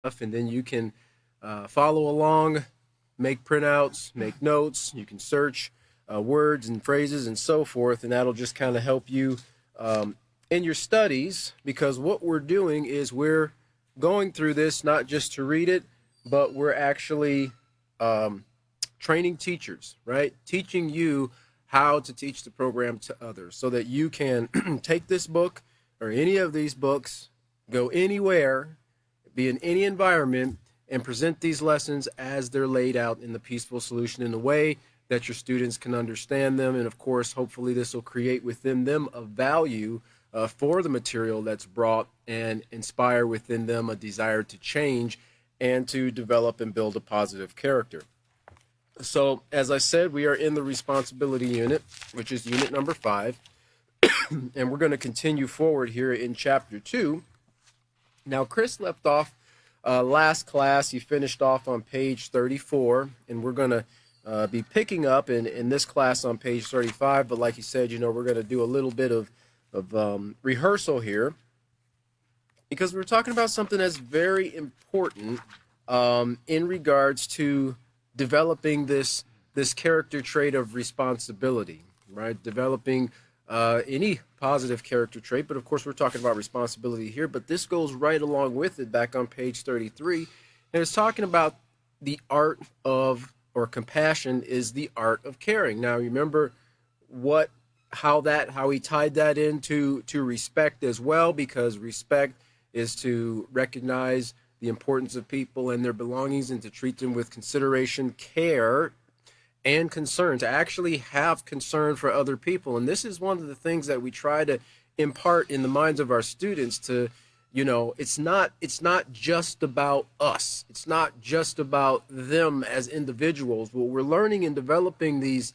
and then you can follow along, make printouts, make notes. You can search words and phrases and so forth, and that'll just kind of help you in your studies, because what we're doing is we're going through this not just to read it, but we're actually um, training teachers, right? Teaching you how to teach the program to others so that you can take this book or any of these books, go anywhere, be in any environment, and present these lessons as they're laid out in the Peaceful Solution in a way that your students can understand them. And of course, hopefully, this will create within them a value for the material that's brought and inspire within them a desire to change and to develop and build a positive character. So, as I said, we are in the responsibility unit, which is unit number 5, and we're going to continue forward here in chapter 2. Now, Chris left off last class. He finished off on page 34, and we're going to be picking up in this class on page 35. But like he said, we're going to do a little bit of rehearsal here, because we're talking about something that's very important in regards to developing this character trait of responsibility, right? Developing any positive character trait, but of course we're talking about responsibility here, but this goes right along with it back on page 33, and it's talking about the art of, or compassion is the art of caring. Now remember how he tied that into respect as well, because respect is to recognize the importance of people and their belongings and to treat them with consideration, care, and concern, to actually have concern for other people. And this is one of the things that we try to impart in the minds of our students to, it's not just about us. It's not just about them as individuals. What we're learning in developing these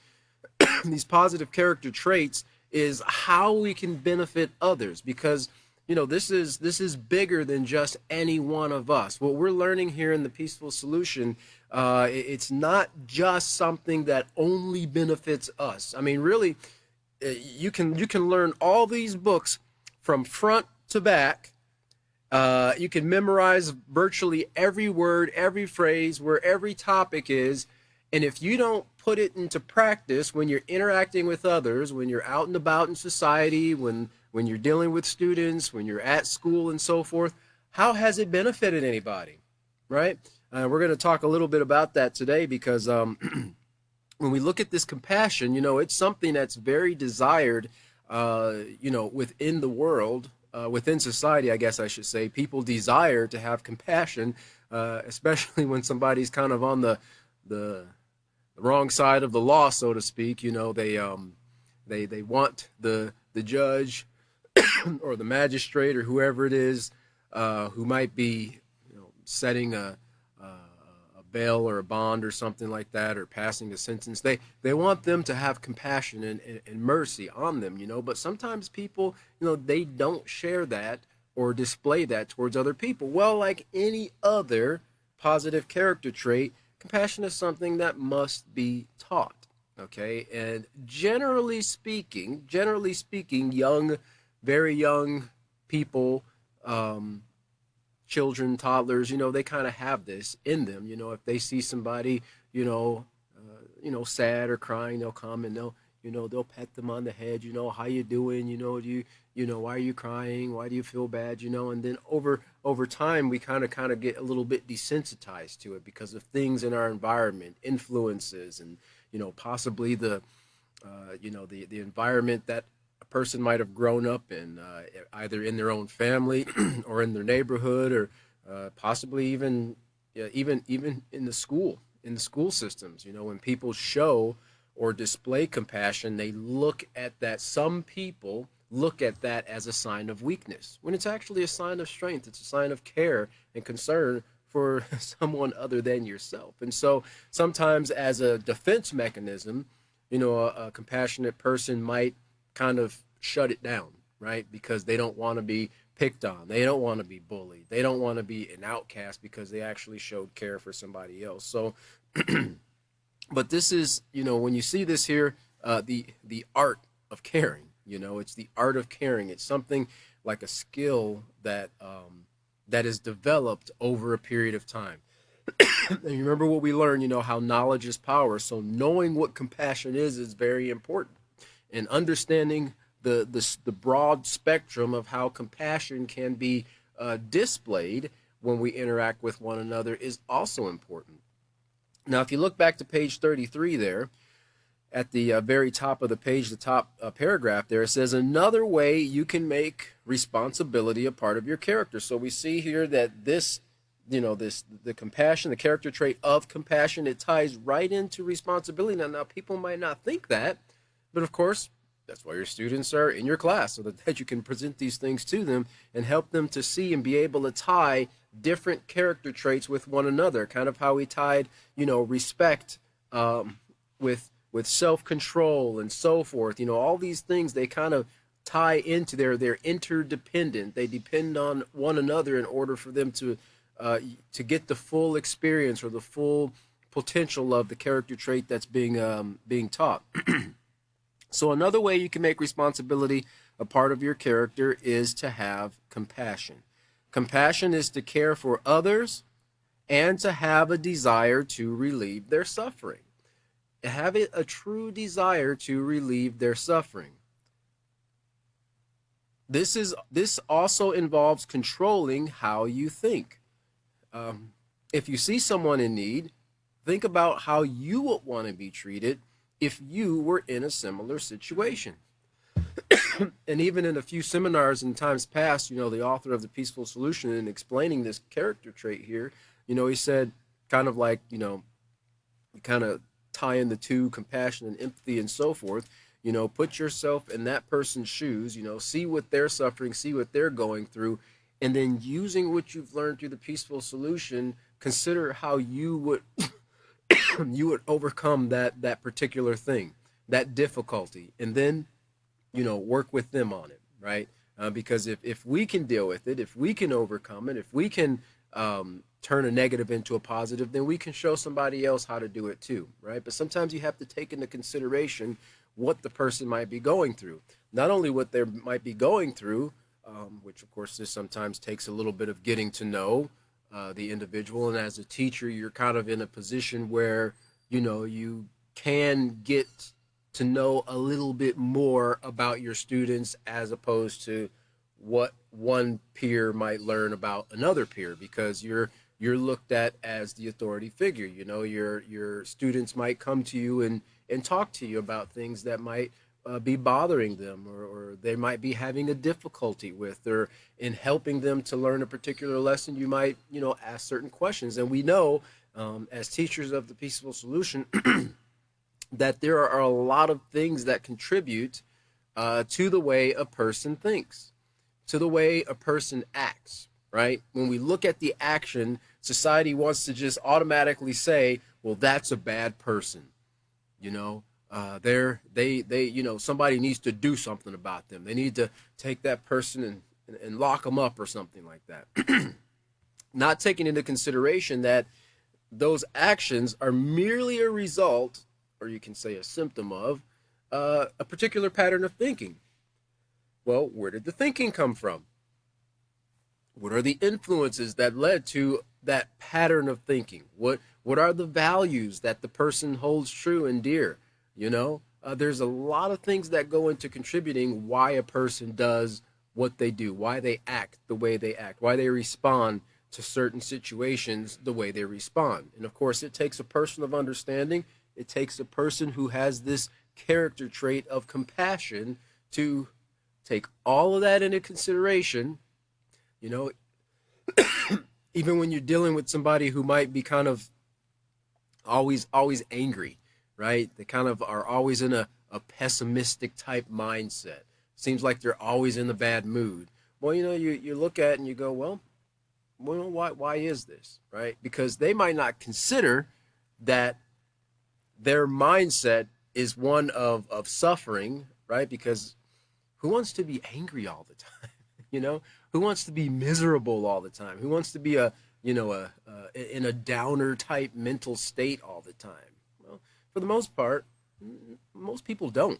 these positive character traits is how we can benefit others, because this is bigger than just any one of us. What we're learning here in the Peaceful Solution, it's not just something that only benefits us. I mean, really, you can learn all these books from front to back. You can memorize virtually every word, every phrase, where every topic is. And if you don't put it into practice when you're interacting with others, when you're out and about in society, when you're dealing with students, when you're at school and so forth, how has it benefited anybody, right? We're going to talk a little bit about that today, because when we look at this compassion, it's something that's very desired, within the world, within society, I guess I should say. People desire to have compassion, especially when somebody's kind of on the wrong side of the law, so to speak. They want the judge or the magistrate or whoever it is who might be setting a bail or a bond or something like that, or passing a sentence. They want them to have compassion and mercy on them, but sometimes people, they don't share that or display that towards other people. Well, like any other positive character trait, compassion is something that must be taught. Okay, and generally speaking, very young people, children, toddlers, they kind of have this in them. If they see somebody, sad or crying, they'll come and they'll pet them on the head. How you doing? Why are you crying? Why do you feel bad? And then over time, we kind of get a little bit desensitized to it because of things in our environment, influences, and possibly the environment that a person might have grown up in, either in their own family or in their neighborhood, or possibly even in the school systems. When people show or display compassion, they look at that. Some people look at that as a sign of weakness, when it's actually a sign of strength. It's a sign of care and concern for someone other than yourself. And so sometimes, as a defense mechanism, a compassionate person might kind of shut it down, right? Because they don't want to be picked on. They don't want to be bullied. They don't want to be an outcast because they actually showed care for somebody else. So, but this is, when you see this here, the art of caring, it's the art of caring. It's something like a skill that that is developed over a period of time. And you remember what we learned, how knowledge is power. So knowing what compassion is very important. And understanding the broad spectrum of how compassion can be displayed when we interact with one another is also important. Now, if you look back to page 33 there, at the very top of the page, the top paragraph there, it says another way you can make responsibility a part of your character. So we see here that the compassion, the character trait of compassion, it ties right into responsibility. Now people might not think that, but of course, that's why your students are in your class, so that you can present these things to them and help them to see and be able to tie different character traits with one another. Kind of how we tied, respect with self-control and so forth. All these things, they kind of tie into they're interdependent. They depend on one another in order for them to get the full experience or the full potential of the character trait that's being taught. So another way you can make responsibility a part of your character is to have compassion. Compassion is to care for others and to have a desire to relieve their suffering. Have a true desire to relieve their suffering. This also involves controlling how you think. If you see someone in need, think about how you would want to be treated if you were in a similar situation. And even in a few seminars in times past, the author of The Peaceful Solution, in explaining this character trait here, he said kind of like, you kind of tie in the two, compassion and empathy and so forth. Put yourself in that person's shoes, see what they're suffering, see what they're going through, and then using what you've learned through The Peaceful Solution, consider how you would you would overcome that particular thing, that difficulty, and then work with them on it, right? Because if we can deal with it, if we can overcome it, if we can turn a negative into a positive, then we can show somebody else how to do it too, right? But sometimes you have to take into consideration what the person might be going through. Not only what they might be going through, which of course this sometimes takes a little bit of getting to know the individual. And as a teacher, you're kind of in a position where, you can get to know a little bit more about your students as opposed to what one peer might learn about another peer, because you're looked at as the authority figure. Your students might come to you and talk to you about things that might be bothering them, or they might be having a difficulty with, or in helping them to learn a particular lesson, you might, ask certain questions. And we know, as teachers of The Peaceful Solution, that there are a lot of things that contribute to the way a person thinks, to the way a person acts, right? When we look at the action, society wants to just automatically say, well, that's a bad person. Somebody needs to do something about them. They need to take that person and lock them up or something like that. Not taking into consideration that those actions are merely a result, or you can say a symptom of, a particular pattern of thinking. Well, where did the thinking come from? What are the influences that led to that pattern of thinking? What are the values that the person holds true and dear? There's a lot of things that go into contributing why a person does what they do, why they act the way they act, why they respond to certain situations the way they respond. And of course, it takes a person of understanding. It takes a person who has this character trait of compassion to take all of that into consideration. Even when you're dealing with somebody who might be kind of always angry, right? They kind of are always in a pessimistic type mindset. Seems like they're always in a bad mood. Well, you look at it and you go, well, why is this, right? Because they might not consider that their mindset is one of suffering, right? Because who wants to be angry all the time? Who wants to be miserable all the time? Who wants to be in a downer type mental state all the time? Well, for the most part, most people don't,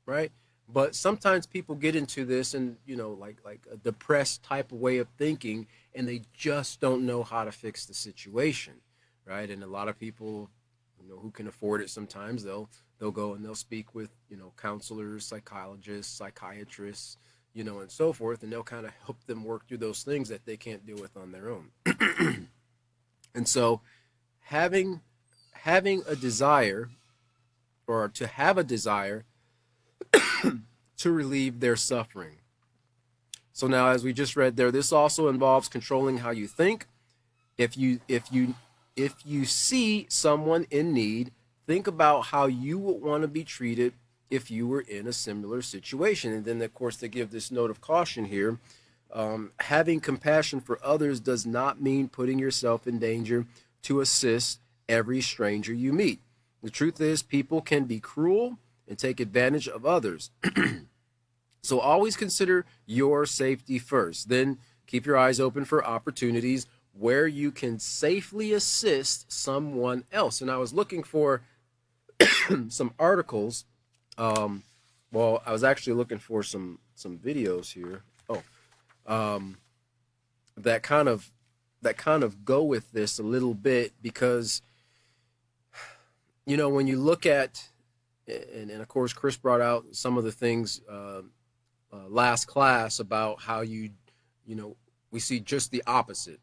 right? But sometimes people get into this and like a depressed type of way of thinking, and they just don't know how to fix the situation, right? And a lot of people, who can afford it, sometimes they'll go and they'll speak with, counselors, psychologists, psychiatrists, and so forth, and they'll kind of help them work through those things that they can't deal with on their own. And so having a desire, or to have a desire to relieve their suffering. So now, as we just read there, this also involves controlling how you think. If you see someone in need, think about how you would want to be treated if you were in a similar situation. And then, of course, they give this note of caution here. Having compassion for others does not mean putting yourself in danger to assist every stranger you meet. The truth is, people can be cruel and take advantage of others. So always consider your safety first. Then keep your eyes open for opportunities where you can safely assist someone else. And I was looking for some articles. Well, I was actually looking for some videos here. That kind of go with this a little bit, because when you look at, and of course Chris brought out some of the things last class about how we see just the opposite.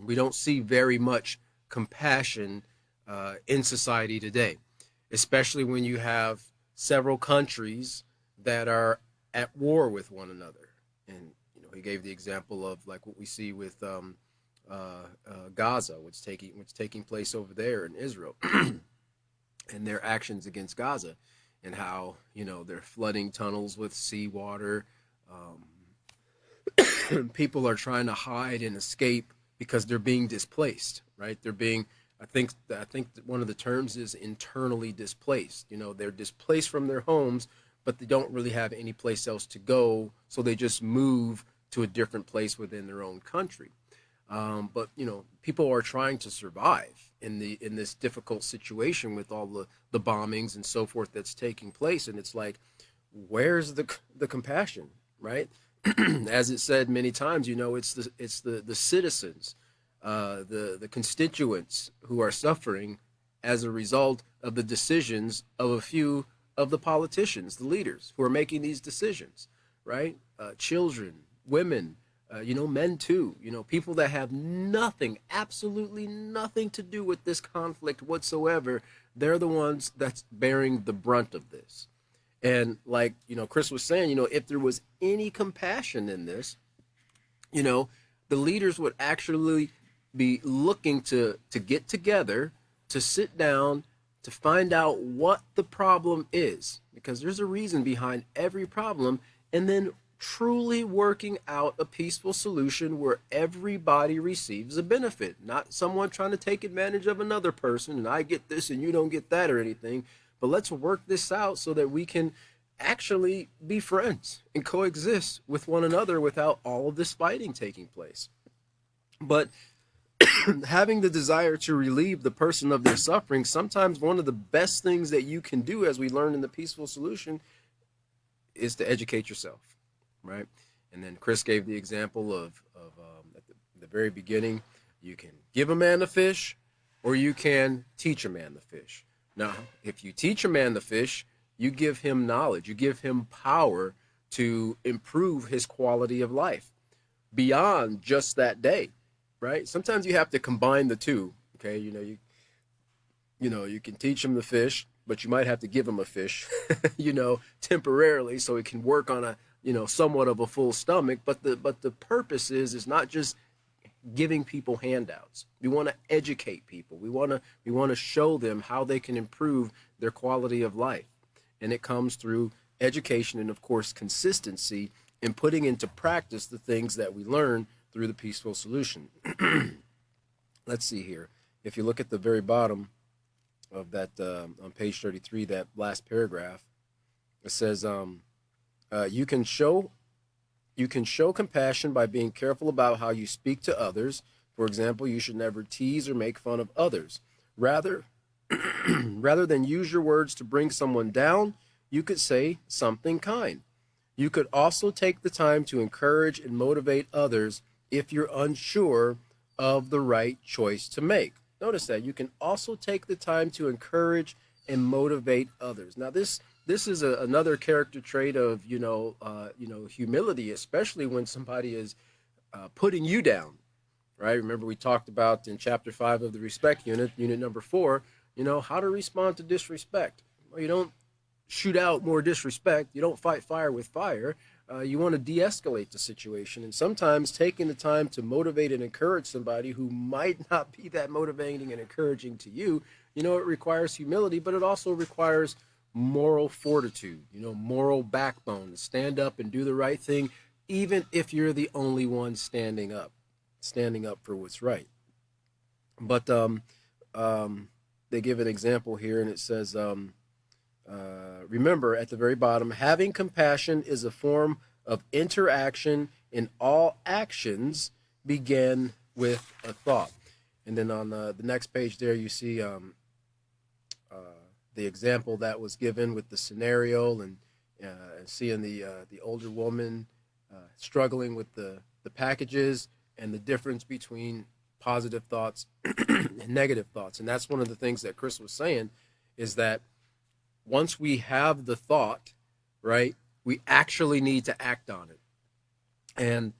We don't see very much compassion in society today, especially when you have several countries that are at war with one another. And he gave the example of like what we see with Gaza, what's taking place over there in Israel, and their actions against Gaza, and how they're flooding tunnels with seawater. People are trying to hide and escape because they're being displaced, right? They're being, I think that one of the terms is internally displaced. They're displaced from their homes, but they don't really have any place else to go, so they just move to a different place within their own country. But people are trying to survive in this difficult situation with all the bombings and so forth that's taking place, and it's like, where's the compassion, right? As it said many times, it's the citizens, the constituents who are suffering as a result of the decisions of a few of the politicians, the leaders who are making these decisions, right? Children, women, men too, people that have nothing, absolutely nothing to do with this conflict whatsoever. They're the ones that's bearing the brunt of this. And like, Chris was saying, if there was any compassion in this, the leaders would actually be looking to get together, to sit down, to find out what the problem is, because there's a reason behind every problem, and then truly working out a peaceful solution where everybody receives a benefit, not someone trying to take advantage of another person, and I get this and you don't get that or anything. But let's work this out so that we can actually be friends and coexist with one another without all of this fighting taking place. But having the desire to relieve the person of their suffering, sometimes one of the best things that you can do, as we learned in the peaceful solution, is to educate yourself, right? And then Chris gave the example of at the very beginning, you can give a man the fish, or you can teach a man the fish. Now, if you teach a man the fish, you give him knowledge, you give him power to improve his quality of life beyond just that day, right? Sometimes you have to combine the two, okay? You can teach him the fish, but you might have to give him a fish, temporarily, so it can work on a, somewhat of a full stomach. But the purpose is not just giving people handouts. We want to educate people. We want to show them how they can improve their quality of life. And it comes through education and, of course, consistency in putting into practice the things that we learn through the peaceful solution. Let's see here. If you look at the very bottom of that, on page 33, that last paragraph, it says, you can show compassion by being careful about how you speak to others. For example, you should never tease or make fun of others. Rather than use your words to bring someone down, you could say something kind. You could also take the time to encourage and motivate others if you're unsure of the right choice to make. Notice that you can also take the time to encourage and motivate others. Now, this is another character trait of humility, especially when somebody is putting you down, right? Remember, we talked about in chapter 5 of the respect unit, unit number 4, how to respond to disrespect. Well, you don't shoot out more disrespect. You don't fight fire with fire. You want to de-escalate the situation. And sometimes taking the time to motivate and encourage somebody who might not be that motivating and encouraging to you, it requires humility, but it also requires moral fortitude, moral backbone to stand up and do the right thing, even if you're the only one standing up for what's right. But they give an example here, and it says, remember at the very bottom, having compassion is a form of interaction, and all actions begin with a thought. And then on the next page there, you see the example that was given with the scenario, and seeing the older woman struggling with the packages and the difference between positive thoughts and negative thoughts. And that's one of the things that Chris was saying, is that once we have the thought, right, we actually need to act on it. And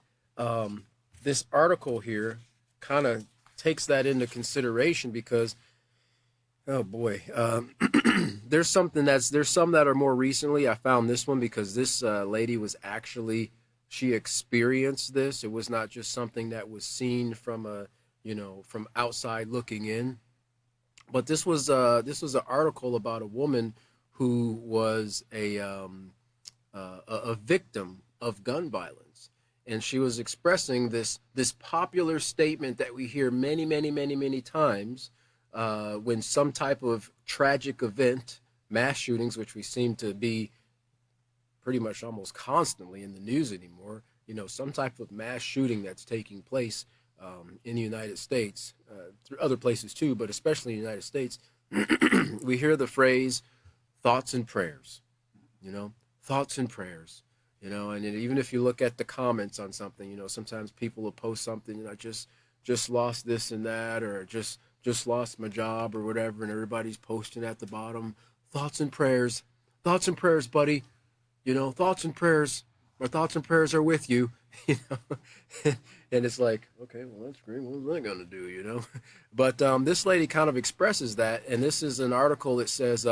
this article here kind of takes that into consideration because, oh boy, there's some that are more recently. I found this one because this lady was actually, she experienced this. It was not just something that was seen from from outside looking in. But this was an article about a woman who was a victim of gun violence, and she was expressing this popular statement that we hear many times when some type of tragic event, mass shootings, which we seem to be pretty much almost constantly in the news anymore. Some type of mass shooting that's taking place in the United States, through other places too, but especially in the United States, we hear the phrase thoughts and prayers, thoughts and prayers, and even if you look at the comments on something, sometimes people will post something, I just lost this and that, or just lost my job or whatever, and everybody's posting at the bottom, thoughts and prayers, buddy, thoughts and prayers, my thoughts and prayers are with you, and it's like, okay, well, that's great. What was I going to do, But this lady kind of expresses that, and this is an article that says,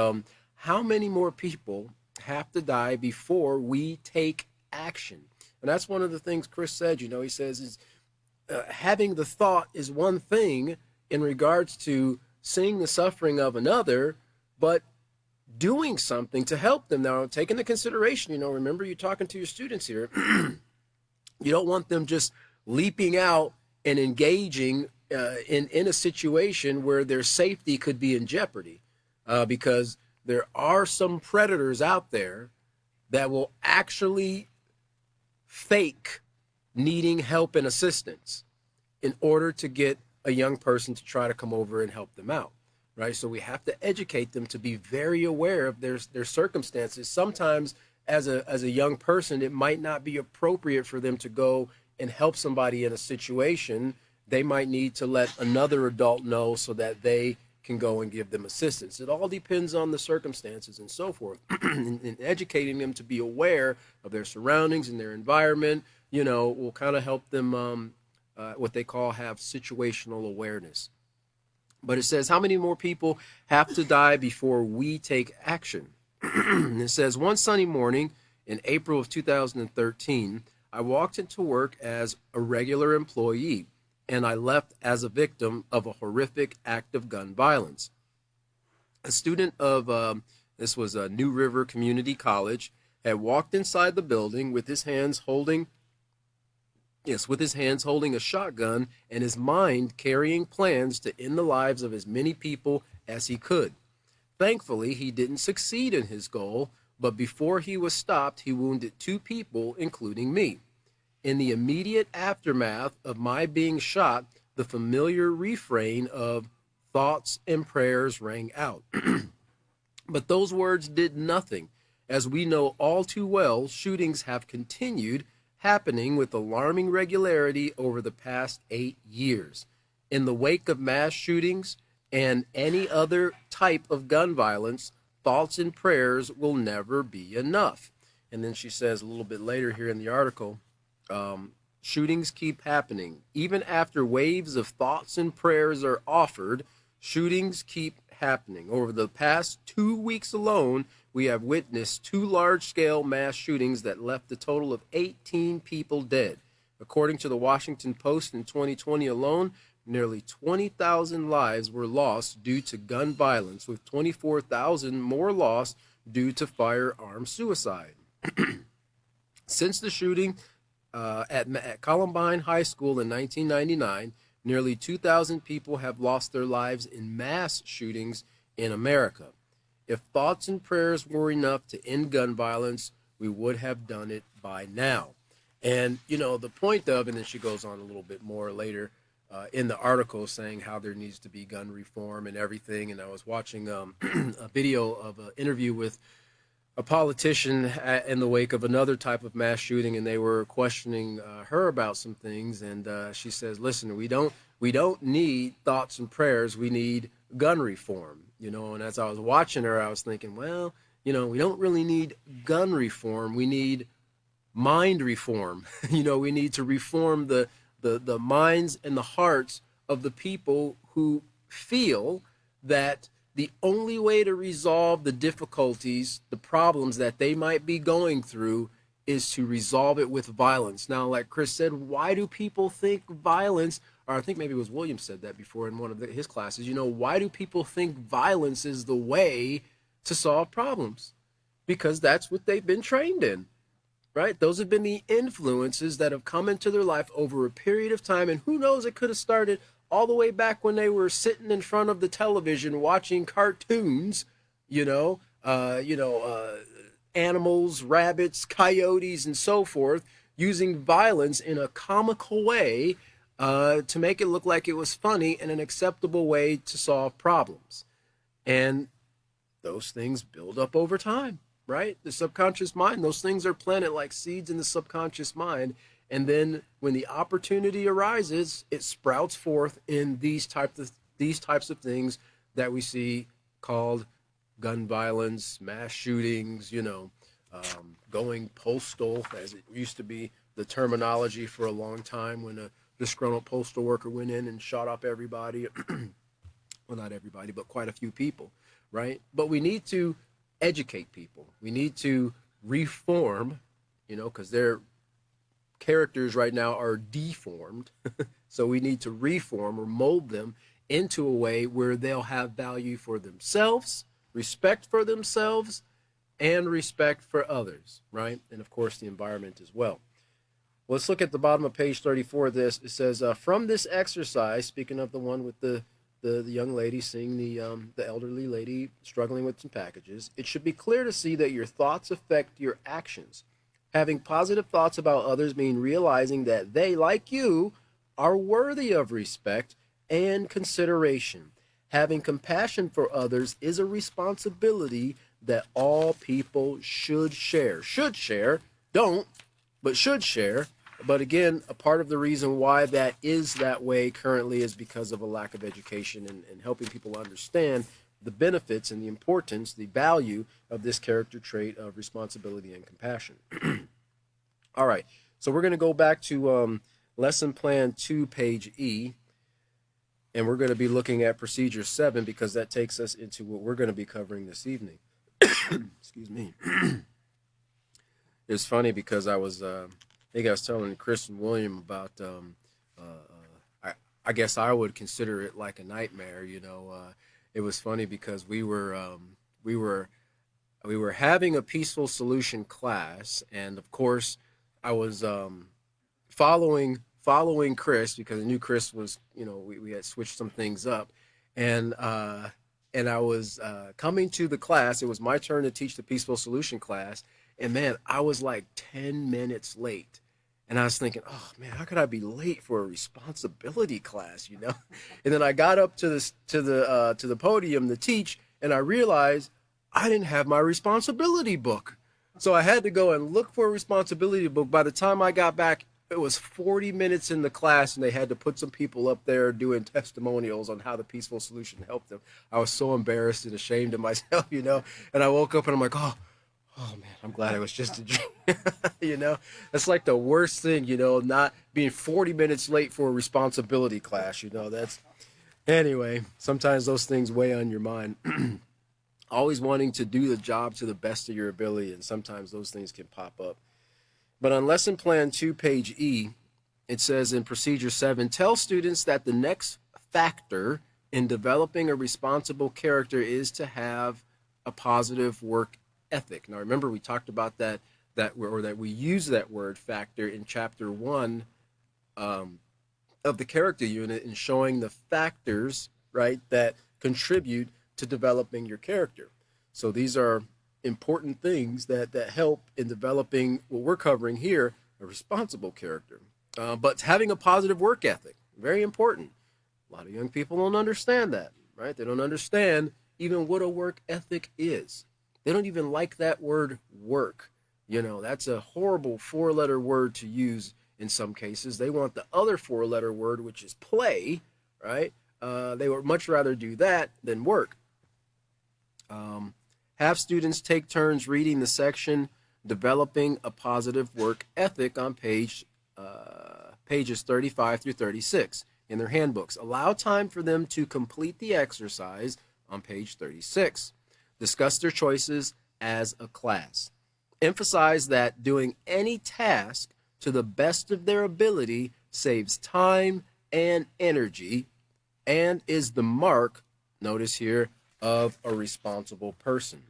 how many more people have to die before we take action? And that's one of the things Chris said, he says, is having the thought is one thing in regards to seeing the suffering of another, but doing something to help them. Now, take into consideration, remember you're talking to your students here. You don't want them just leaping out and engaging in a situation where their safety could be in jeopardy, because there are some predators out there that will actually fake needing help and assistance in order to get a young person to try to come over and help them out, right? So we have to educate them to be very aware of their circumstances. Sometimes as a young person, it might not be appropriate for them to go and help somebody in a situation. They might need to let another adult know so that they can go and give them assistance. It all depends on the circumstances and so forth. And educating them to be aware of their surroundings and their environment, will kind of help them what they call have situational awareness. But it says, how many more people have to die before we take action? It says, one sunny morning in April of 2013, I walked into work as a regular employee, and I left as a victim of a horrific act of gun violence. A student of, this was a New River Community College, had walked inside the building with his hands holding a shotgun and his mind carrying plans to end the lives of as many people as he could. Thankfully, he didn't succeed in his goal, but before he was stopped, he wounded 2 people, including me. In the immediate aftermath of my being shot, the familiar refrain of thoughts and prayers rang out. But those words did nothing. As we know all too well, shootings have continued happening with alarming regularity over the past 8 years. In the wake of mass shootings and any other type of gun violence, thoughts and prayers will never be enough. And then she says a little bit later here in the article, shootings keep happening. Even after waves of thoughts and prayers are offered, shootings keep happening. Over the past 2 weeks alone, we have witnessed 2 large-scale mass shootings that left a total of 18 people dead. According to the Washington Post, in 2020 alone, nearly 20,000 lives were lost due to gun violence, with 24,000 more lost due to firearm suicide. Since the shooting at Columbine High School in 1999, nearly 2,000 people have lost their lives in mass shootings in America. If thoughts and prayers were enough to end gun violence, we would have done it by now. And, you know, the point of, and then she goes on a little bit more later in the article saying how there needs to be gun reform and everything. And I was watching a video of an interview with a politician in the wake of another type of mass shooting, and they were questioning her about some things. And she says, listen, we don't need thoughts and prayers. We need gun reform, you know. And as I was watching her, I was thinking, well, you know, we don't really need gun reform. We need mind reform. You know, we need to reform the minds and the hearts of the people who feel that the only way to resolve the difficulties, the problems that they might be going through, is to resolve it with violence. Now, like Chris said, why do people think violence, or I think maybe it was William said that before in one of his classes, you know, why do people think violence is the way to solve problems? Because that's what they've been trained in, right? Those have been the influences that have come into their life over a period of time, and who knows, it could have started all the way back when they were sitting in front of the television watching cartoons, animals, rabbits, coyotes, and so forth, using violence in a comical way to make it look like it was funny and an acceptable way to solve problems. And those things build up over time, right? The subconscious mind, those things are planted like seeds in the subconscious mind. And then when the opportunity arises, it sprouts forth in these types of things that we see called gun violence, mass shootings, going postal, as it used to be the terminology for a long time when a disgruntled postal worker went in and shot up everybody. Well, not everybody, but quite a few people, right? But we need to educate people. We need to reform, because they're characters right now are deformed. So we need to reform or mold them into a way where they'll have value for themselves, respect for themselves, and respect for others, right? And of course the environment as well. Let's look at the bottom of page 34 of this. It says, from this exercise, speaking of the one with the young lady seeing the elderly lady struggling with some packages, it should be clear to see that your thoughts affect your actions. Having positive thoughts about others means realizing that they, like you, are worthy of respect and consideration. Having compassion for others is a responsibility that all people should share. Should share, don't, but should share. But again, a part of the reason why that is that way currently is because of a lack of education and helping people understand the benefits and the importance, the value of this character trait of responsibility and compassion. All right, so we're going to go back to lesson plan 2, page E, and we're going to be looking at procedure 7 because that takes us into what we're going to be covering this evening. Excuse me. It's funny because I was telling Chris and William about I guess I would consider it like a nightmare. It was funny because we were having a peaceful solution class, and of course I was following Chris because I knew Chris was, we had switched some things up, and I was coming to the class. It was my turn to teach the peaceful solution class, and man, I was like 10 minutes late. And I was thinking, oh man, how could I be late for a responsibility class, And then I got up to the podium to teach, and I realized I didn't have my responsibility book. So I had to go and look for a responsibility book. By the time I got back, it was 40 minutes in the class, and they had to put some people up there doing testimonials on how the peaceful solution helped them. I was so embarrassed and ashamed of myself, And I woke up and I'm like, oh man, I'm glad I was just a dream. That's like the worst thing, not being 40 minutes late for a responsibility class. That's anyway. Sometimes those things weigh on your mind. Always wanting to do the job to the best of your ability, and sometimes those things can pop up. But on lesson plan 2, page E, it says in procedure 7, tell students that the next factor in developing a responsible character is to have a positive work ethic. Now remember, we talked about that we use that word factor in chapter 1 of the character unit, in showing the factors, right, that contribute to developing your character. So these are important things that help in developing what we're covering here, a responsible character. But having a positive work ethic, very important. A lot of young people don't understand that, right? They don't understand even what a work ethic is. They don't even like that word work. That's a horrible 4-letter word to use in some cases. They want the other 4-letter word, which is play, right? They would much rather do that than work. Have students take turns reading the section developing a positive work ethic on pages 35 through 36 in their handbooks. Allow time for them to complete the exercise on page 36. Discuss their choices as a class. Emphasize that doing any task to the best of their ability saves time and energy and is the mark, notice here, of a responsible person.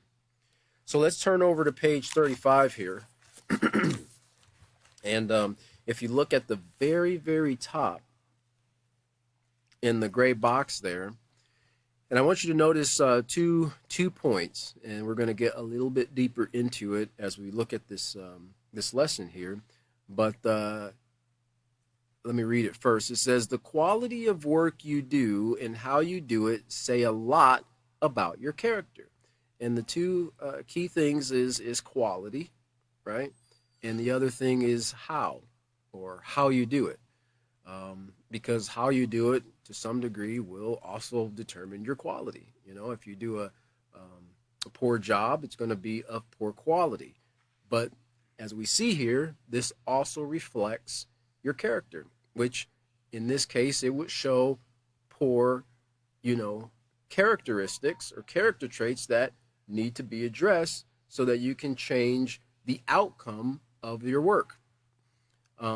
So let's turn over to page 35 here. And if you look at the very, very top in the gray box there, and I want you to notice two points, and we're going to get a little bit deeper into it as we look at this lesson here. But let me read it first. It says, the quality of work you do and how you do it say a lot about your character. And the two key things is quality, right? And the other thing is how, or how you do it. Because how you do it, to some degree, will also determine your quality. If you do a poor job, it's going to be of poor quality. But as we see here, this also reflects your character, which in this case, it would show poor, characteristics or character traits that need to be addressed so that you can change the outcome of your work.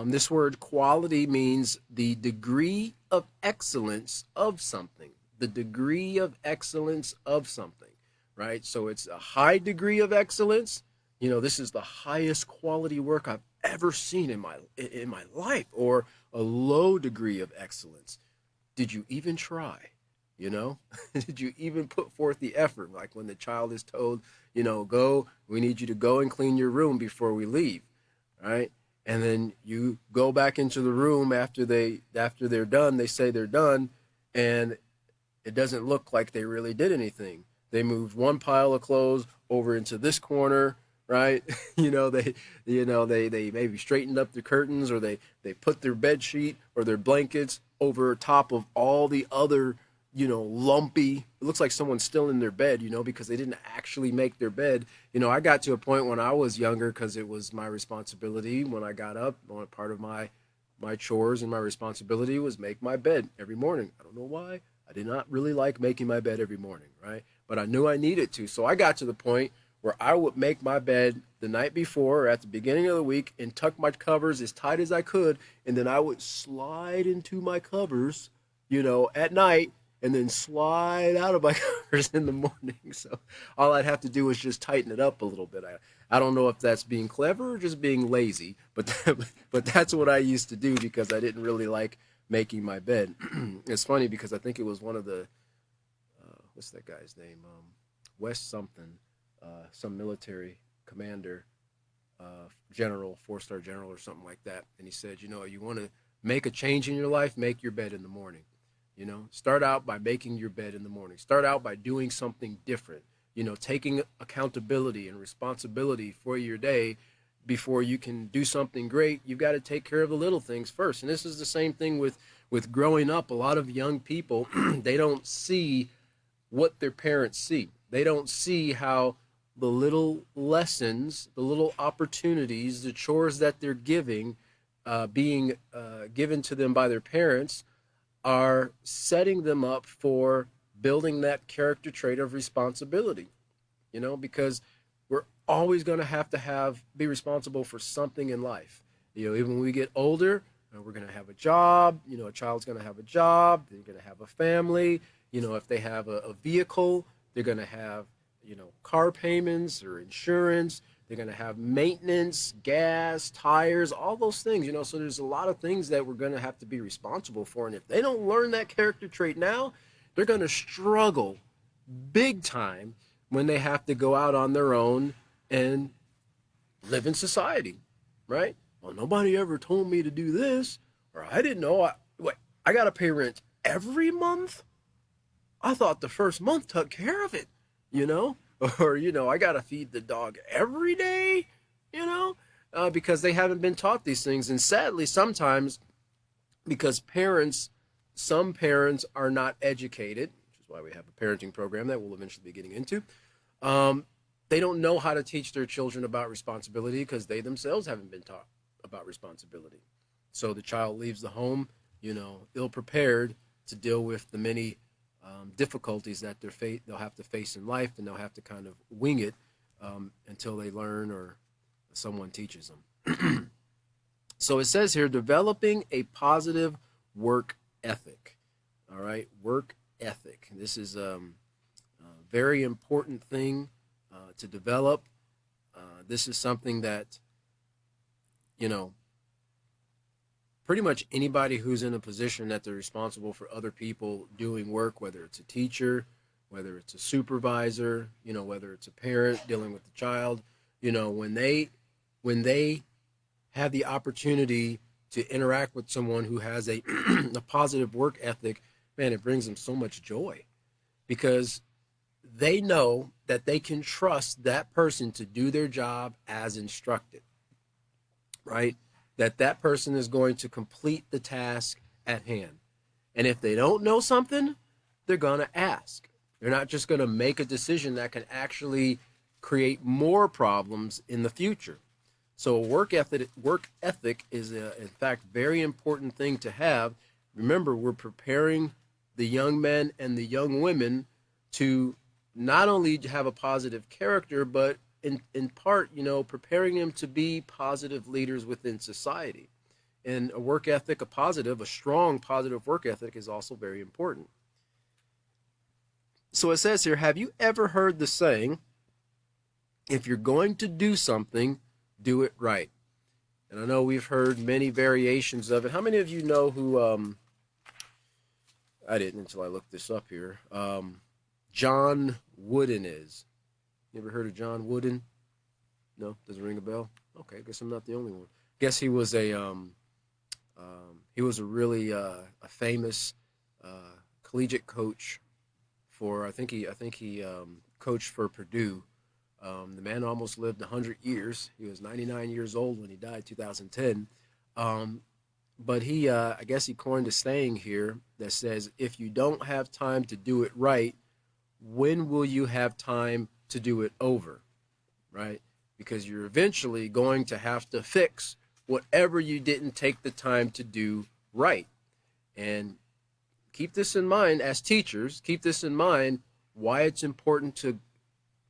This word quality means the degree of excellence of something. The degree of excellence of something, right? So it's a high degree of excellence. This is the highest quality work I've ever seen in my life, or a low degree of excellence. Did you even try? Did you even put forth the effort? Like when the child is told, we need you to go and clean your room before we leave, right? And then you go back into the room after they're done, they say they're done, and it doesn't look like they really did anything. They moved one pile of clothes over into this corner, right? They maybe straightened up the curtains, or they put their bed sheet or their blankets over top of all the other, lumpy. It looks like someone's still in their bed, because they didn't actually make their bed. I got to a point when I was younger, because it was my responsibility when I got up. Part of my chores and my responsibility was make my bed every morning. I don't know why. I did not really like making my bed every morning, right? But I knew I needed to. So I got to the point where I would make my bed the night before or at the beginning of the week and tuck my covers as tight as I could. And then I would slide into my covers, at night, and then slide out of my covers in the morning. So all I'd have to do was just tighten it up a little bit. I don't know if that's being clever or just being lazy, but that's what I used to do, because I didn't really like making my bed. It's funny because I think it was one of the, what's that guy's name? West something, some military commander, general, 4-star general or something like that. And he said, you want to make a change in your life, make your bed in the morning. Start out by making your bed in the morning. Start out by doing something different. taking accountability and responsibility for your day. Before you can do something great, you've got to take care of the little things first. And this is the same thing with growing up. A lot of young people, they don't see what their parents see. They don't see how the little lessons, the little opportunities, the chores that they're being given to them by their parents, are setting them up for building that character trait of responsibility. Because we're always going to have be responsible for something in life. Even when we get older, we're going to have a job. A child's going to have a job. They're going to have a family. If they have a vehicle, they're going to have, car payments or insurance. They're going to have maintenance, gas, tires, all those things. So there's a lot of things that we're going to have to be responsible for. And if they don't learn that character trait now, they're going to struggle big time when they have to go out on their own and live in society, right? Well, nobody ever told me to do this, or I didn't know. I got to pay rent every month? I thought the first month took care of it, Or, I got to feed the dog every day, because they haven't been taught these things. And sadly, sometimes because some parents are not educated, which is why we have a parenting program that we'll eventually be getting into. They don't know how to teach their children about responsibility because they themselves haven't been taught about responsibility. So the child leaves the home, ill-prepared to deal with the many difficulties that they'll have to face in life, and they'll have to kind of wing it until they learn or someone teaches them. So it says here, developing a positive work ethic. All right, work ethic. This is a very important thing to develop. This is something that, pretty much anybody who's in a position that they're responsible for other people doing work, whether it's a teacher, whether it's a supervisor, whether it's a parent dealing with the child, when they have the opportunity to interact with someone who has a positive work ethic, man, it brings them so much joy, because they know that they can trust that person to do their job as instructed, right? That person is going to complete the task at hand. And if they don't know something, they're going to ask. They're not just going to make a decision that can actually create more problems in the future. So work ethic is, in fact, very important thing to have. Remember, we're preparing the young men and the young women to not only have a positive character, but in part, preparing them to be positive leaders within society. And a work ethic, a strong positive work ethic is also very important. So it says here, have you ever heard the saying, if you're going to do something, do it right? And I know we've heard many variations of it. How many of you know who, I didn't until I looked this up here, John Wooden is? You ever heard of John Wooden? No? Doesn't ring a bell? Okay, I guess I'm not the only one. Guess he was a really a famous collegiate coach for, I think he coached for Purdue. The man almost lived 100 years. He was 99 years old when he died, 2010. But I guess he coined a saying here that says, if you don't have time to do it right, when will you have time to do it over, right? Because you're eventually going to have to fix whatever you didn't take the time to do right. And keep this in mind as teachers, keep this in mind, why it's important to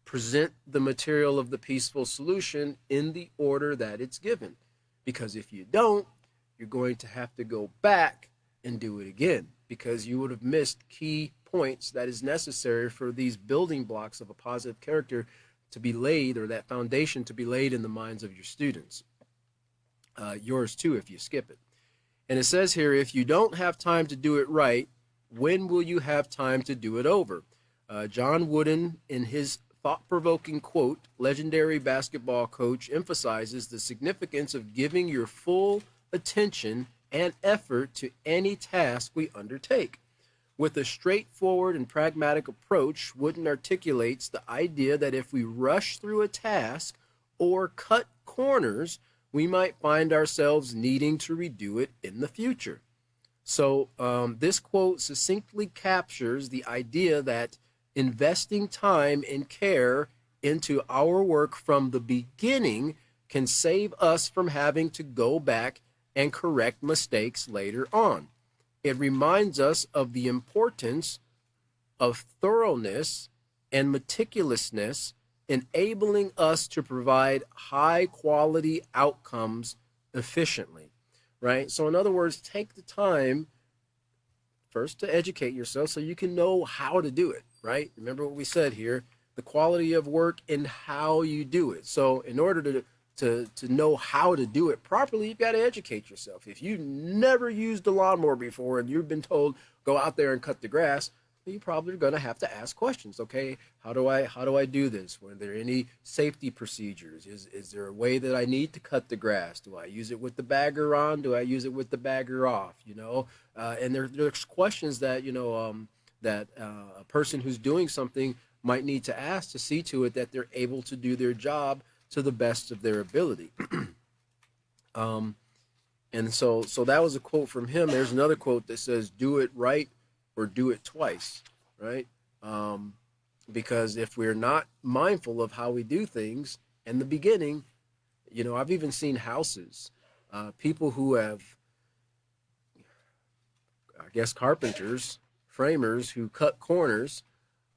present the material of the peaceful solution in the order that it's given. Because if you don't, you're going to have to go back and do it again, because you would have missed key points that is necessary for these building blocks of a positive character to be laid, or that foundation to be laid in the minds of your students. Yours too, if you skip it. And it says here, if you don't have time to do it right, when will you have time to do it over? John Wooden, in his thought-provoking quote, legendary basketball coach, emphasizes the significance of giving your full attention and effort to any task we undertake. with a straightforward and pragmatic approach, Wooden articulates the idea that if we rush through a task or cut corners, we might find ourselves needing to redo it in the future. So, this quote succinctly captures the idea that investing time and care into our work from the beginning can save us from having to go back and correct mistakes later on. It reminds us of the importance of thoroughness and meticulousness, enabling us to provide high quality outcomes efficiently, right? So, in other words, take the time first to educate yourself so you can know how to do it, right? Remember what we said here, the quality of work and how you do it. So, in order to know how to do it properly, you've got to educate yourself. If you've never used a lawnmower before and you've been told go out there and cut the grass, you probably are going to have to ask questions. Okay, how do I do this? Were there any safety procedures? Is there a way that I need to cut the grass? Do I use it with the bagger on? Do I use it with the bagger off? And there's questions that a person who's doing something might need to ask to see to it that they're able to do their job to the best of their ability. And so that was a quote from him. There's another quote that says, "Do it right or do it twice," right? Because if we're not mindful of how we do things in the beginning, I've even seen houses, people who have, I guess, carpenters, framers who cut corners,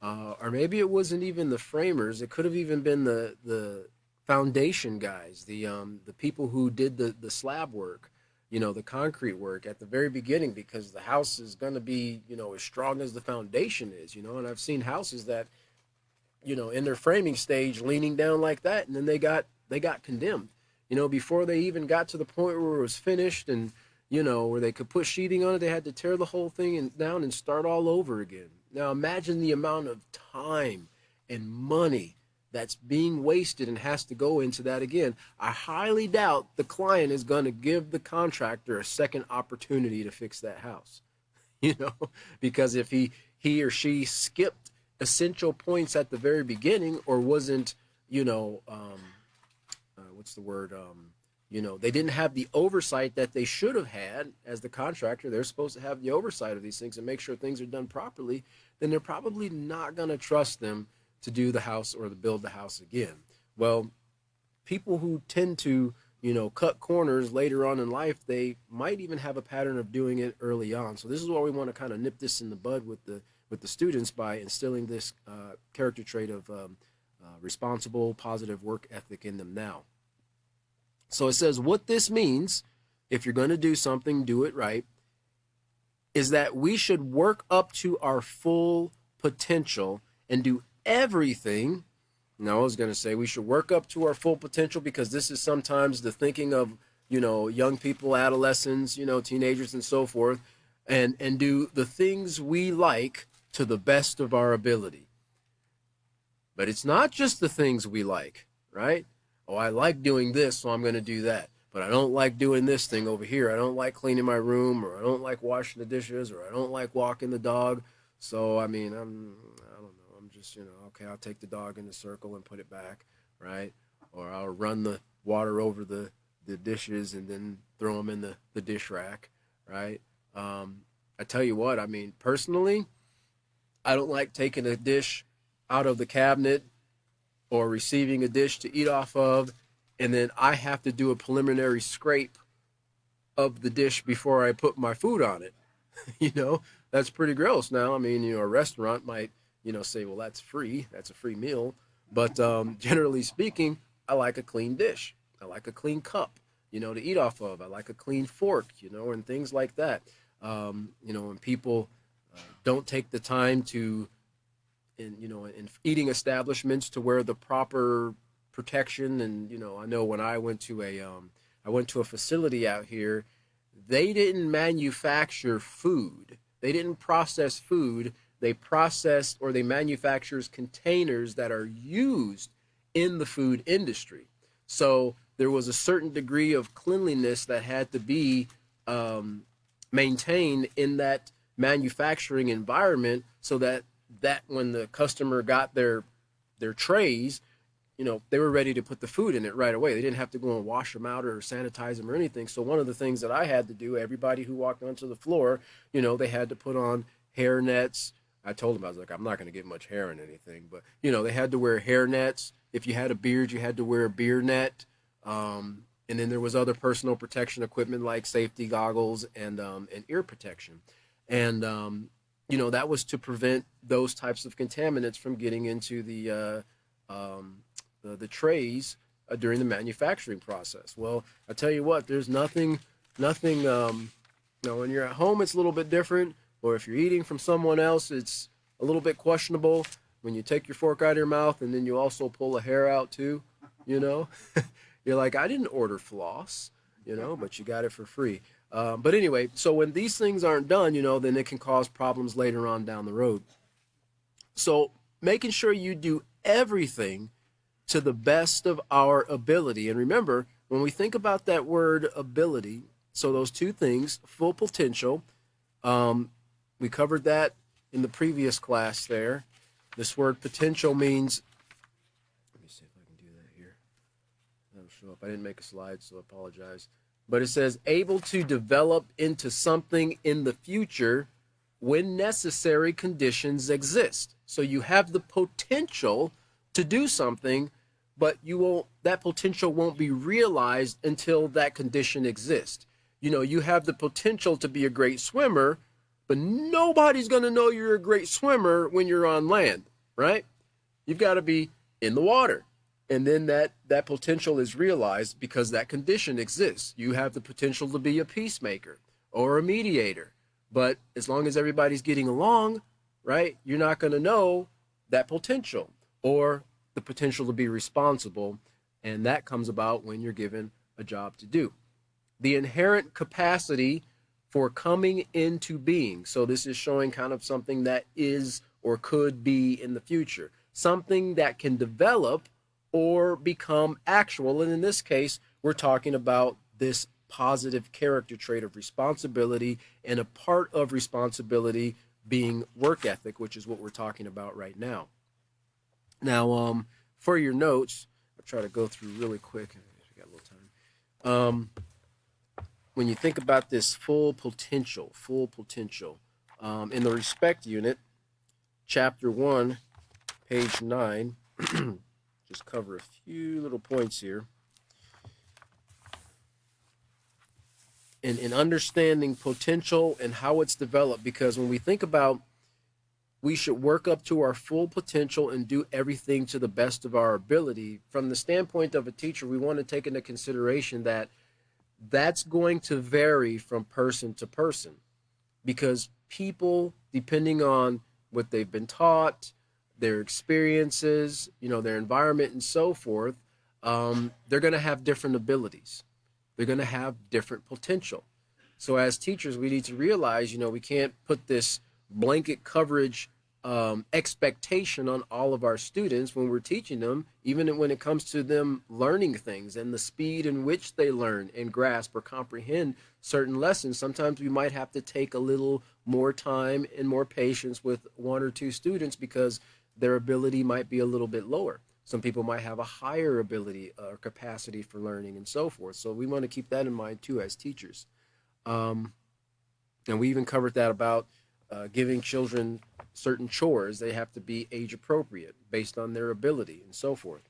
or maybe it wasn't even the framers. It could have even been the foundation guys, the people who did the slab work, the concrete work at the very beginning, because the house is going to be, as strong as the foundation is, and I've seen houses that, in their framing stage leaning down like that, and then they got condemned, before they even got to the point where it was finished and, where they could put sheeting on it. They had to tear the whole thing down and start all over again. Now imagine the amount of time and money that's being wasted and has to go into that again. I highly doubt the client is going to give the contractor a second opportunity to fix that house, because if he or she skipped essential points at the very beginning, or wasn't, what's the word? They didn't have the oversight that they should have had as the contractor. They're supposed to have the oversight of these things and make sure things are done properly. Then they're probably not going to trust them to do the house or to build the house again. Well, people who tend to, cut corners later on in life, they might even have a pattern of doing it early on. So this is why we want to kind of nip this in the bud with the students by instilling this character trait of responsible, positive work ethic in them now. So it says what this means, if you're going to do something, do it right, is that we should work up to our full potential and do everything. No, I was going to say we should work up to our full potential, because this is sometimes the thinking of, young people, adolescents, teenagers and so forth, and do the things we like to the best of our ability. But it's not just the things we like, right? Oh, I like doing this, so I'm going to do that. But I don't like doing this thing over here. I don't like cleaning my room, or I don't like washing the dishes, or I don't like walking the dog. So, I don't know. I'm just, okay, I'll take the dog in the circle and put it back, right? Or I'll run the water over the dishes and then throw them in the dish rack, right? I tell you what, personally, I don't like taking a dish out of the cabinet or receiving a dish to eat off of, and then I have to do a preliminary scrape of the dish before I put my food on it. That's pretty gross. Now, a restaurant might, say, well, that's free. That's a free meal. But generally speaking, I like a clean dish. I like a clean cup, to eat off of. I like a clean fork, and things like that. When people don't take the time to, in eating establishments, to wear the proper protection. And, I know when I went to a facility out here, they didn't manufacture food. They didn't process food. They processed, or they manufacture containers that are used in the food industry. So there was a certain degree of cleanliness that had to be maintained in that manufacturing environment so that when the customer got their trays, they were ready to put the food in it right away. They didn't have to go and wash them out or sanitize them or anything. So one of the things that I had to do, everybody who walked onto the floor, they had to put on hair nets. I told them, I was like, I'm not going to get much hair in anything, but they had to wear hair nets. If you had a beard, you had to wear a beard net. And then there was other personal protection equipment like safety goggles and ear protection. And, that was to prevent those types of contaminants from getting into the trays during the manufacturing process. Well, I tell you what, there's nothing, when you're at home, it's a little bit different. Or if you're eating from someone else, it's a little bit questionable. When you take your fork out of your mouth and then you also pull a hair out too, you're like, I didn't order floss, but you got it for free. But anyway, so when these things aren't done, then it can cause problems later on down the road. So making sure you do everything to the best of our ability. And remember, when we think about that word ability, so those two things, full potential, we covered that in the previous class there. This word potential means, let me see if I can do that here. That'll show up. I didn't make a slide, so I apologize. But it says able to develop into something in the future when necessary conditions exist. So you have the potential to do something, but that potential won't be realized until that condition exists. You have the potential to be a great swimmer, but nobody's going to know you're a great swimmer when you're on land, right? You've got to be in the water. And then that potential is realized because that condition exists. You have the potential to be a peacemaker or a mediator. But as long as everybody's getting along, right, you're not going to know that potential or the potential to be responsible. And that comes about when you're given a job to do. The inherent capacity for coming into being. So this is showing kind of something that is or could be in the future. Something that can develop or become actual. And in this case, we're talking about this positive character trait of responsibility, and a part of responsibility being work ethic, which is what we're talking about right now. Now, for your notes, I'll try to go through really quick. We got a little time. When you think about this full potential, in the respect unit, chapter 1, page 9, just cover a few little points here. In understanding potential and how it's developed, because when we think about we should work up to our full potential and do everything to the best of our ability, from the standpoint of a teacher, we want to take into consideration that that's going to vary from person to person, because people, depending on what they've been taught, their experiences, their environment and so forth, they're going to have different abilities. They're going to have different potential. So as teachers, we need to realize, we can't put this blanket coverage expectation on all of our students when we're teaching them, even when it comes to them learning things and the speed in which they learn and grasp or comprehend certain lessons. Sometimes we might have to take a little more time and more patience with one or two students because their ability might be a little bit lower. Some people might have a higher ability or capacity for learning and so forth. So we want to keep that in mind too as teachers. And we even covered that about giving children certain chores. They have to be age appropriate based on their ability and so forth.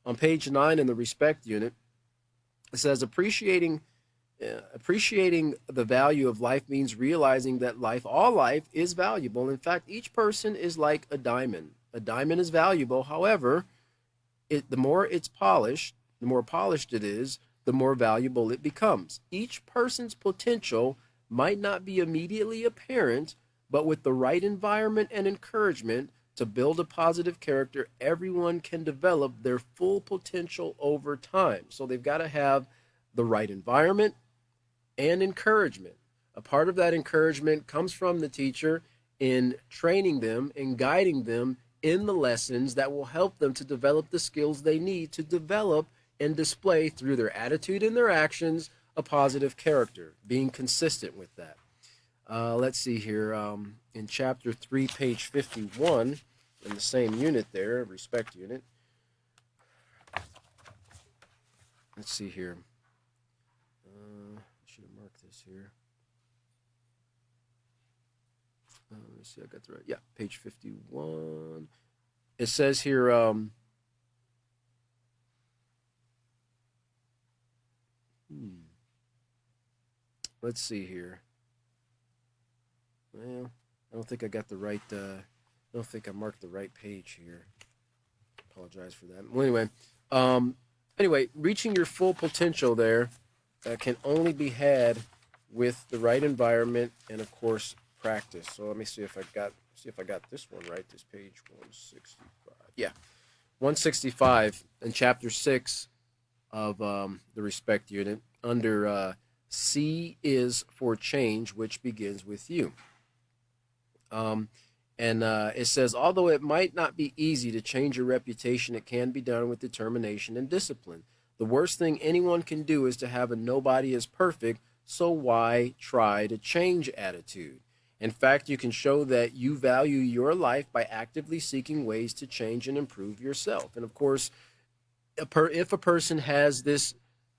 On page 9 in the respect unit, it says appreciating the value of life means realizing that all life is valuable. In fact, each person is like a diamond. A diamond is valuable. However, the more it's polished, the more polished it is, the more valuable it becomes. Each person's potential might not be immediately apparent, but with the right environment and encouragement to build a positive character, everyone can develop their full potential over time. So they've got to have the right environment and encouragement. A part of that encouragement comes from the teacher in training them and guiding them in the lessons that will help them to develop the skills they need to develop and display through their attitude and their actions a positive character, being consistent with that. Let's see here. In chapter 3, page 51, in the same unit there, respect unit. Let's see here. I should have marked this here. Let's see, I got the right. Yeah, page 51. It says here, let's see here. Well, I don't think I got the right, I don't think I marked the right page here. Apologize for that. Well, anyway, reaching your full potential there can only be had with the right environment and, of course, practice. So let me see if I got this one right. This page 165. Yeah, 165 in chapter 6 of the respect unit under C is for change, which begins with you. It says, although it might not be easy to change your reputation, it can be done with determination and discipline. The worst thing anyone can do is to have a nobody is perfect, so why try to change attitude? In fact, you can show that you value your life by actively seeking ways to change and improve yourself. And of course, if a person has this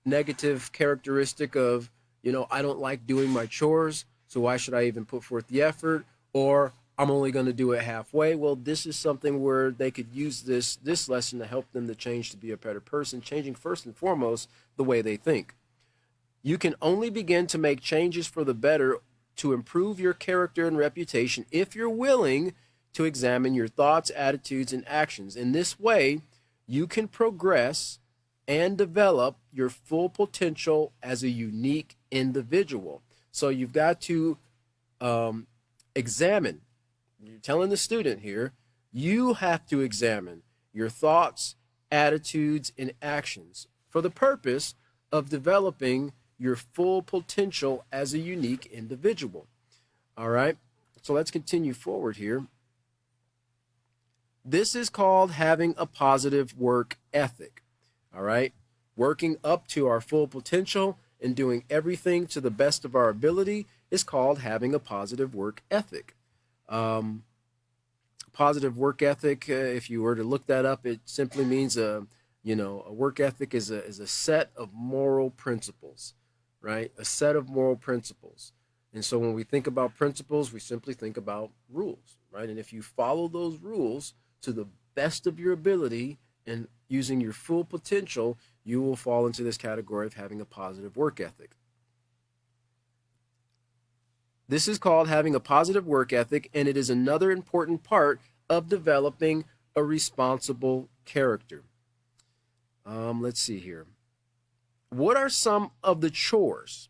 negative characteristic of, I don't like doing my chores, so why should I even put forth the effort? Or I'm only going to do it halfway. Well, this is something where they could use this lesson to help them to change to be a better person, changing first and foremost the way they think. You can only begin to make changes for the better to improve your character and reputation if you're willing to examine your thoughts, attitudes, and actions. In this way, you can progress and develop your full potential as a unique individual. So you've got to examine. You're telling the student here, you have to examine your thoughts, attitudes, and actions for the purpose of developing your full potential as a unique individual. All right, so let's continue forward here. This is called having a positive work ethic. All right, working up to our full potential and doing everything to the best of our ability is called having a positive work ethic. Positive work ethic, if you were to look that up, it simply means a work ethic is a set of moral principles, right? A set of moral principles. And so when we think about principles, we simply think about rules, right? And if you follow those rules to the best of your ability and using your full potential, you will fall into this category of having a positive work ethic. This is called having a positive work ethic, and it is another important part of developing a responsible character. Let's see here. What are some of the chores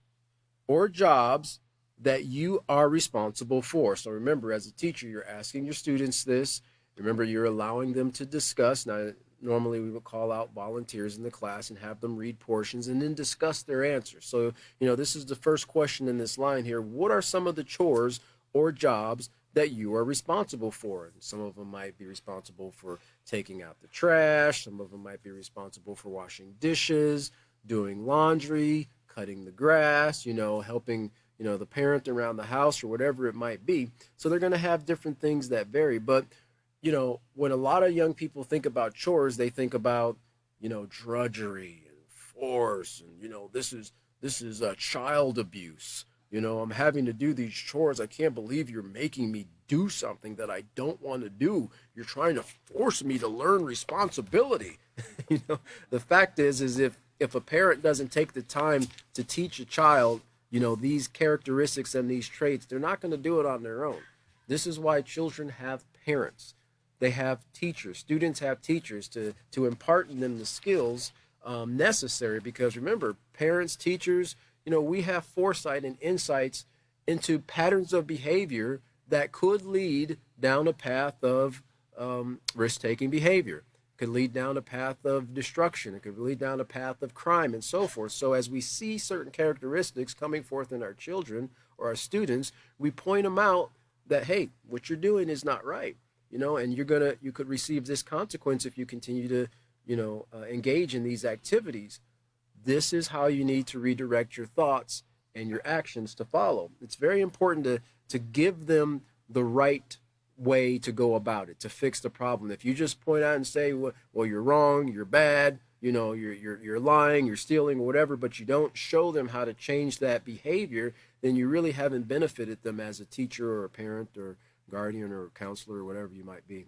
or jobs that you are responsible for? So remember, as a teacher, you're asking your students this. Remember, you're allowing them to discuss. Now, normally we would call out volunteers in the class and have them read portions and then discuss their answers. So, this is the first question in this line here. What are some of the chores or jobs that you are responsible for? And some of them might be responsible for taking out the trash. Some of them might be responsible for washing dishes, doing laundry, cutting the grass, helping, the parent around the house or whatever it might be. So they're going to have different things that vary. But when a lot of young people think about chores, they think about, drudgery and force, and this is child abuse. I'm having to do these chores. I can't believe you're making me do something that I don't want to do. You're trying to force me to learn responsibility. The fact is if a parent doesn't take the time to teach a child, these characteristics and these traits, they're not going to do it on their own. This is why children have parents. They have teachers. Students have teachers to impart in them the skills necessary, because remember, parents, teachers, we have foresight and insights into patterns of behavior that could lead down a path of risk-taking behavior. It could lead down a path of destruction. It could lead down a path of crime and so forth. So as we see certain characteristics coming forth in our children or our students, we point them out that, hey, what you're doing is not right. And you could receive this consequence if you continue to, engage in these activities. This is how you need to redirect your thoughts and your actions to follow. It's very important to give them the right way to go about it, to fix the problem. If you just point out and say, well, you're wrong, you're bad, you're lying, you're stealing, or whatever, but you don't show them how to change that behavior, then you really haven't benefited them as a teacher or a parent or guardian or counselor or whatever you might be.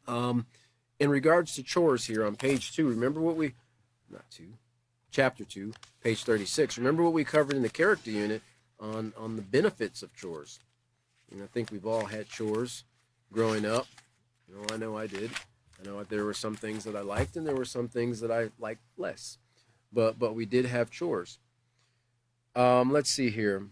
In regards to chores here on page 2, remember what we, not 2, chapter 2, page 36. Remember what we covered in the character unit on the benefits of chores. And I think we've all had chores growing up. I know I did. I know there were some things that I liked and there were some things that I liked less. But we did have chores. Let's see here.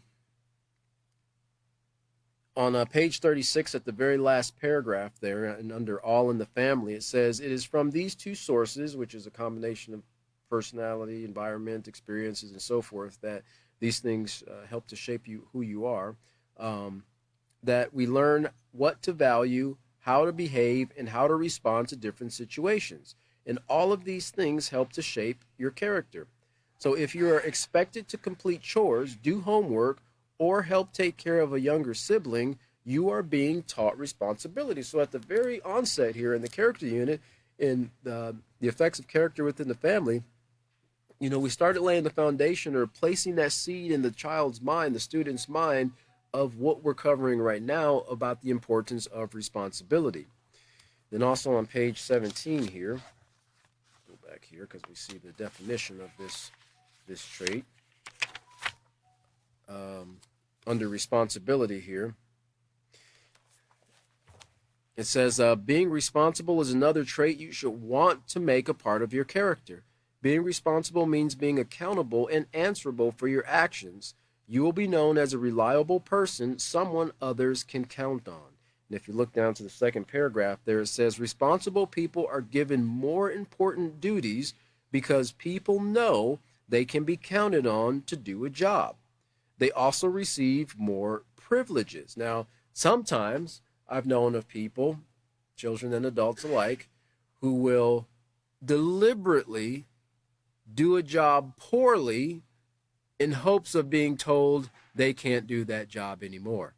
On page 36 at the very last paragraph there, and under all in the family, it says, it is from these two sources, which is a combination of personality, environment, experiences, and so forth, that these things help to shape you, who you are, that we learn what to value, how to behave, and how to respond to different situations. And all of these things help to shape your character. So if you are expected to complete chores, do homework, or help take care of a younger sibling, you are being taught responsibility. So at the very onset here in the character unit, in the effects of character within the family, we started laying the foundation or placing that seed in the child's mind, the student's mind, of what we're covering right now about the importance of responsibility. Then also on page 17 here, go back here because we see the definition of this trait. Under responsibility here, it says, being responsible is another trait you should want to make a part of your character. Being responsible means being accountable and answerable for your actions. You will be known as a reliable person, someone others can count on. And if you look down to the second paragraph there, it says, responsible people are given more important duties because people know they can be counted on to do a job. They also receive more privileges. Now, sometimes I've known of people, children and adults alike, who will deliberately do a job poorly in hopes of being told they can't do that job anymore.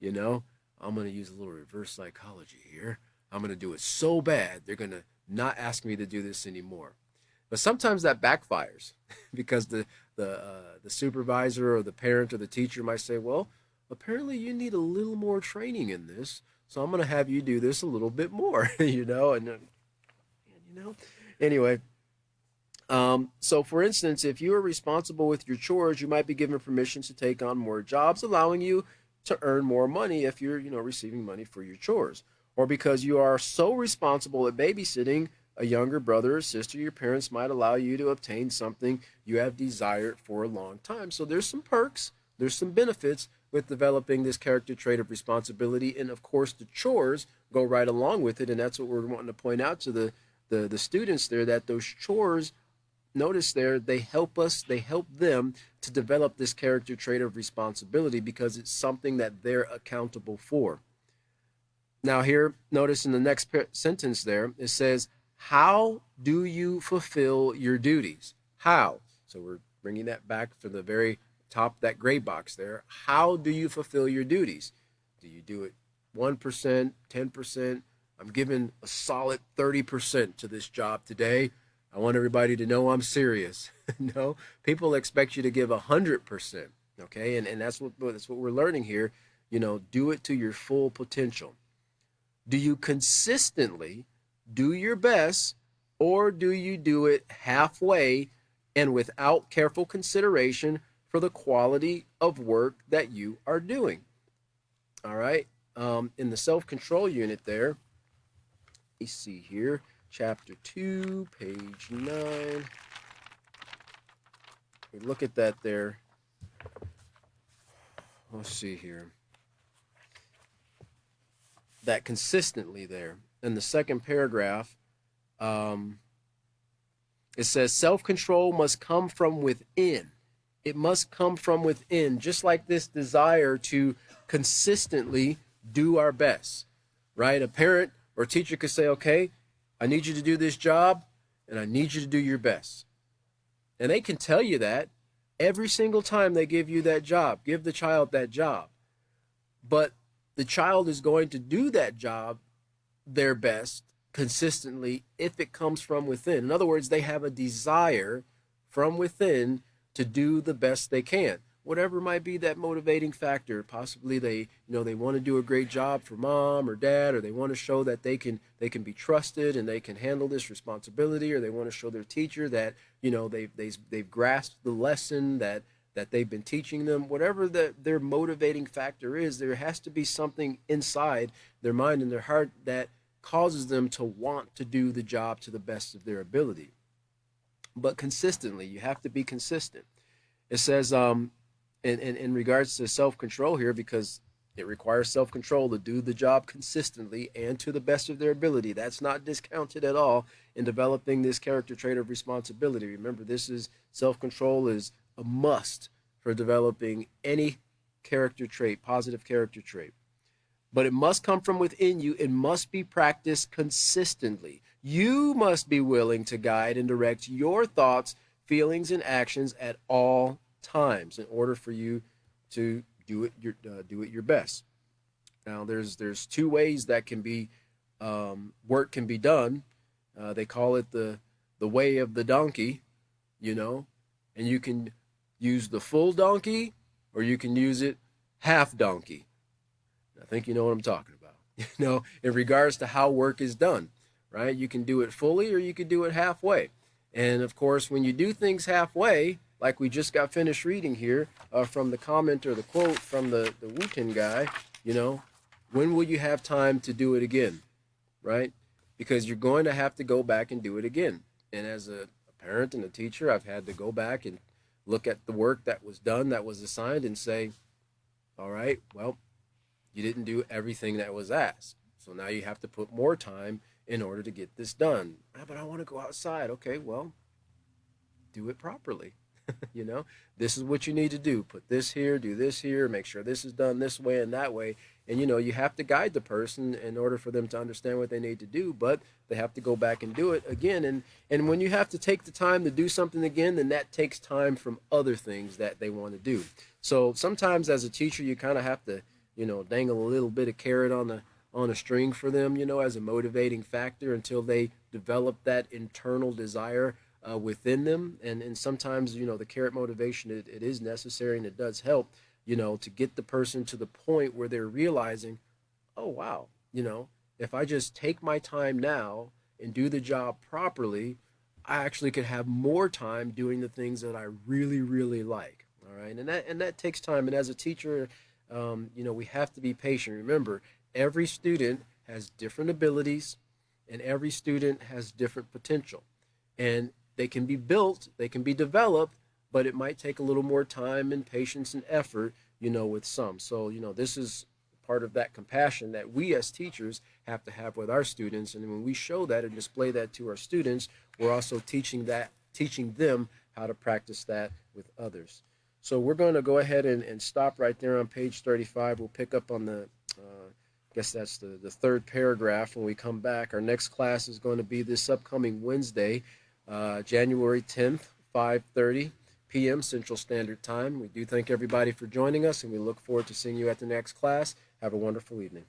I'm going to use a little reverse psychology here. I'm going to do it so bad, they're going to not ask me to do this anymore. But sometimes that backfires because the supervisor or the parent or the teacher might say, well, apparently you need a little more training in this, so I'm going to have you do this a little bit more, Anyway, so for instance, if you are responsible with your chores, you might be given permission to take on more jobs, allowing you to earn more money if you're, receiving money for your chores. Or because you are so responsible at babysitting a younger brother or sister, your parents might allow you to obtain something you have desired for a long time. So there's some perks, there's some benefits with developing this character trait of responsibility. And of course, the chores go right along with it. And that's what we're wanting to point out to the students there, that those chores, notice there, they help them to develop this character trait of responsibility because it's something that they're accountable for. Now here, notice in the next sentence there, it says, how do you fulfill your duties? How? So we're bringing that back to the very top, that gray box there. How do you fulfill your duties? Do you do it 1%, 10%? I'm giving a solid 30% to this job today. I want everybody to know I'm serious. No, people expect you to give 100%. Okay, and that's what we're learning here. Do it to your full potential. Do you consistently do your best, or do you do it halfway and without careful consideration for the quality of work that you are doing? All right. In the self-control unit there, you see here, chapter 2, page 9. We look at that there. Let's see here. That consistently there. In the second paragraph, it says self-control must come from within. It must come from within, just like this desire to consistently do our best, right? A parent or teacher could say, okay, I need you to do this job, and I need you to do your best. And they can tell you that, Every single time they give you that job, give the child that job. But the child is going to do that job their best consistently if it comes from within. In other words, they have a desire from within to do the best they can. Whatever might be that motivating factor, possibly they want to do a great job for mom or dad, or they want to show that they can be trusted and they can handle this responsibility, or they want to show their teacher that they've grasped the lesson that they've been teaching them. Whatever their motivating factor is, there has to be something inside their mind and their heart that causes them to want to do the job to the best of their ability. But consistently, you have to be consistent. It says in regards to self-control here, because it requires self-control to do the job consistently and to the best of their ability. That's not discounted at all in developing this character trait of responsibility. Remember, this is self-control is a must for developing any character trait, positive character trait. But it must come from within you. It must be practiced consistently. You must be willing to guide and direct your thoughts, feelings, and actions at all times in order for you to do it your best. Now, there's two ways that can be work can be done. They call it the way of the donkey, and you can use the full donkey or you can use it half donkey. I think you know what I'm talking about. In regards to how work is done, right? You can do it fully or you can do it halfway. And of course, when you do things halfway, like we just got finished reading here from the comment or the quote from the Wooten guy, when will you have time to do it again, right? Because you're going to have to go back and do it again. And as a parent and a teacher, I've had to go back and look at the work that was done, that was assigned, and say, all right, well, you didn't do everything that was asked. So now you have to put more time in order to get this done. But I want to go outside. Okay, well, do it properly. This is what you need to do. Put this here, do this here, make sure this is done this way and that way. And, you have to guide the person in order for them to understand what they need to do, but they have to go back and do it again. And when you have to take the time to do something again, then that takes time from other things that they want to do. So sometimes as a teacher, you kind of have to, dangle a little bit of carrot on a string for them, as a motivating factor until they develop that internal desire within them. And sometimes, the carrot motivation, it is necessary and it does help, to get the person to the point where they're realizing, oh, wow, if I just take my time now and do the job properly, I actually could have more time doing the things that I really, really like. All right. And that takes time. And as a teacher, we have to be patient. Remember, every student has different abilities and every student has different potential. And they can be built, they can be developed, but it might take a little more time and patience and effort, with some. So, this is part of that compassion that we as teachers have to have with our students. And when we show that and display that to our students, we're also teaching them how to practice that with others. So we're going to go ahead and stop right there on page 35. We'll pick up on the I guess that's the third paragraph when we come back. Our next class is going to be this upcoming Wednesday, January 10th, 5:30 p.m. Central Standard Time. We do thank everybody for joining us, and we look forward to seeing you at the next class. Have a wonderful evening.